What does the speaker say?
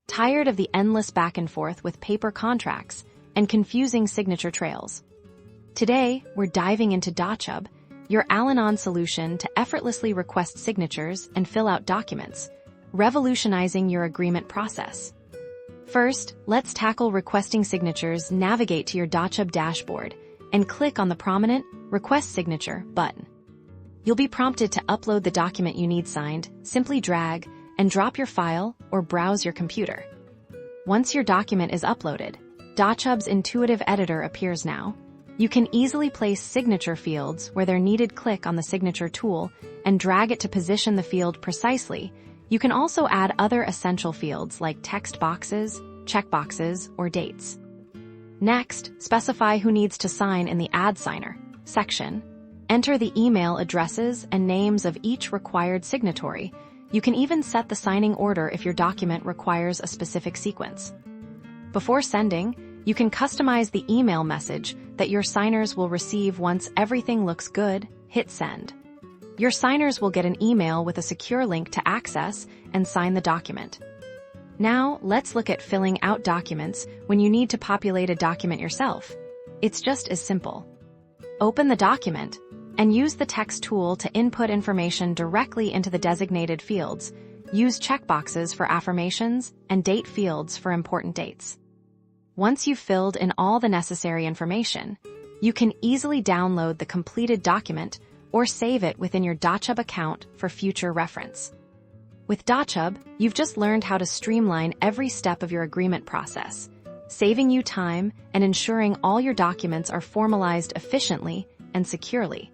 Tired of the endless back and forth with paper contracts and confusing signature trails? Today, we're diving into Dochub, your all-in-one solution to effortlessly request signatures and fill out documents, revolutionizing your agreement process. First, let's tackle requesting signatures. Navigate to your Dochub dashboard and click on the prominent Request Signature button. You'll be prompted to upload the document you need signed. Simply drag and drop your file or browse your computer. Once your document is uploaded, Dochub's intuitive editor appears now. You can easily place signature fields where they're needed. Click on the signature tool and drag it to position the field precisely. You can also add other essential fields like text boxes, checkboxes, or dates. Next, specify who needs to sign in the Add Signer section. Enter the email addresses and names of each required signatory. You can even set the signing order if your document requires a specific sequence. Before sending, you can customize the email message that your signers will receive. Once everything looks good, hit send. Your signers will get an email with a secure link to access and sign the document. Now, let's look at filling out documents when you need to populate a document yourself. It's just as simple. Open the document and use the text tool to input information directly into the designated fields. Use checkboxes for affirmations and date fields for important dates. Once you've filled in all the necessary information, you can easily download the completed document or save it within your Dochub account for future reference. With Dochub, you've just learned how to streamline every step of your agreement process, saving you time and ensuring all your documents are formalized efficiently and securely.